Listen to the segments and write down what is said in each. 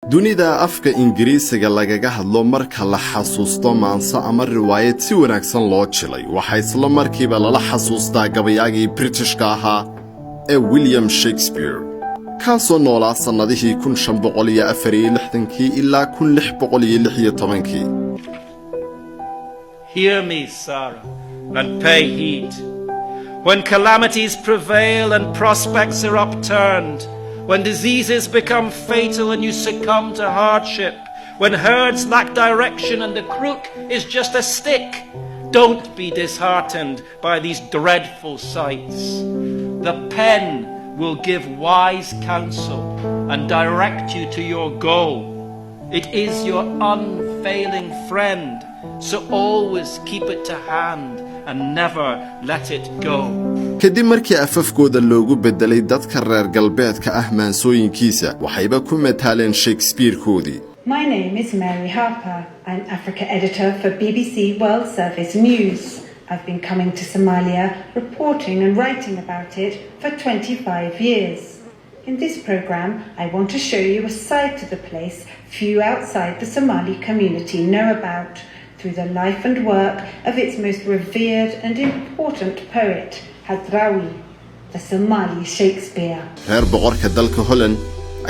dunida afka Ingiriisiga lagaga hadlo marka la xasuusto maansa ama riwaayad si wanaagsan loo jilay waxa isla markiiba lala xasuustaa gabayagii Britishka ahaa ee William Shakespeare kaasoo noolaa sanadihii 1564 ilaa 1616. Hear me, Sarah, and pay heed. When calamities prevail and prospects are upturned, when diseases become fatal and you succumb to hardship, when herds lack direction and the crook is just a stick, don't be disheartened by these dreadful sights. The pen will give wise counsel and direct you to your goal. It is your unfailing friend, so always keep it to hand and never let it go. kadib markii afafkooda loogu bedelay dadka reer galbeedka ah maansooyinkiisa waxayba ku mataleen Shakespeare-koodii. My name is Mary Harper. I'm Africa editor for BBC World Service News. I've been coming to Somalia, reporting and writing about it for 25 years. In this program, I want to show you a side to the place few outside the Somali community know about, through the life and work of its most revered and important poet, Hadrawi, the Somali Shakespeare. reer boqorka dalka Holland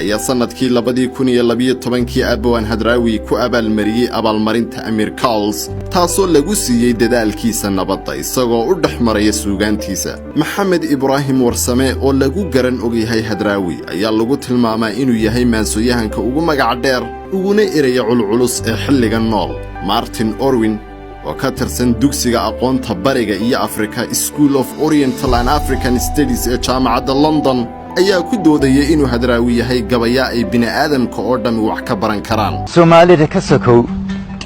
ayaa sanadkii 2012 Abwaan Hadrawi ku abaalmariyay abaalmarinta Amir Carls taasoo lagu siiyay dadaalkiisa nabadda isagoo u dhaxmaraya suugaantiisa. Maxamed Ibrahim Warsame oo lagu garan ogyahay Hadrawi ayaa lagu tilmaamaa inuu yahay maansooyahanka ugu magac dheer uguna eraya culculus ee xilligan nool. Martin Orwin oo ka tirsan dugsiga aqoonta bariga iyo Africa School of Oriental and African Studies ee jaamacadda London ayaa ku doodayay inuu Hadrawi yahay gabaya ay bini'aadamka oo dhan wax ka baran karaan. Somalida ka sokow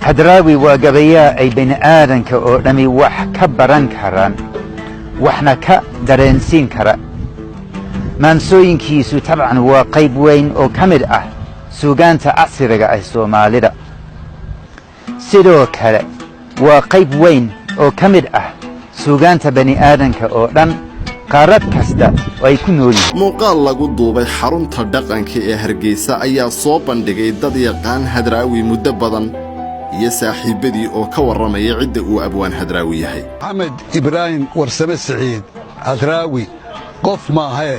Hadrawi waa gabaya ay bini'aadamka oo dhan wax ka baran karaan waxna ka dareensiin kara. maansooyinkiisu tabcan waa qayb weyn oo kamid ah suugaanta casriga ah Somalida. sidoo kale waa qayb weyn oo kamid ah suugaanta bani'aadamka oo dhan qaarad kasta ay ku nool yihiin. muuqaal lagu duubay xarunta dhaqanka ee Hargeysa ayaa soo bandhigay dad yaqaan Hadrawi muddo badan iyo saaxiibadii oo ka waramaya cidda uu Abwaan Hadrawi yahay. Maxamed Ibrahim Warsame Saciid Hadrawi qof ma ahe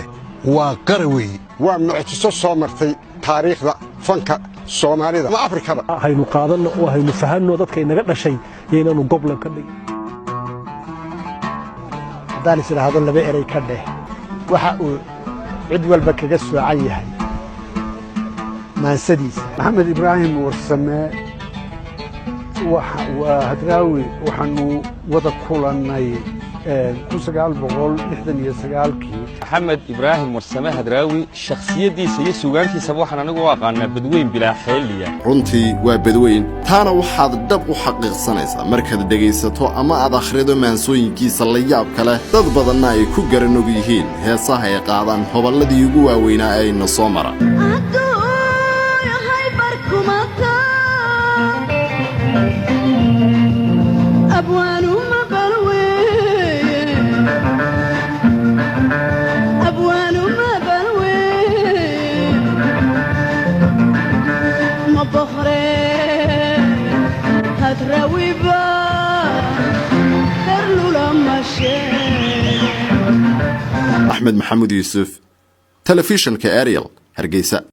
waa qarwi waa mucjiso soo martay taariikhda fanka Soomaalida ma Afrikada haynu qaadano oo haynu fahanno dadka inaga dhashay yeelanu goblan ka dhig daalis raado laba eray ka dheh waxa uu cid walba kaga soocan yahay maansadiisa. Maxamed Ibrahim Warsame waa Hadrawi waxaanu wada kulanay 1969 محمد إبراهيم Warsame Hadrawi shakhsiyadiisa iyo suugaantiisa waxaan anigu u aqaanaa badweyn bilaa xeeliya. runtii waa badweyn taana waxaad dhab u xaqiiqsanaysaa markaad dhagaysato ama aad akhrido maansooyinkiisa la yaab kale dad badanna ay ku garan og yihiin heesaha ay qaadaan hoballadii ugu waaweynaa ee na soo mara. أحمد محمود يوسف تلفزيون كأريال هرقيسة.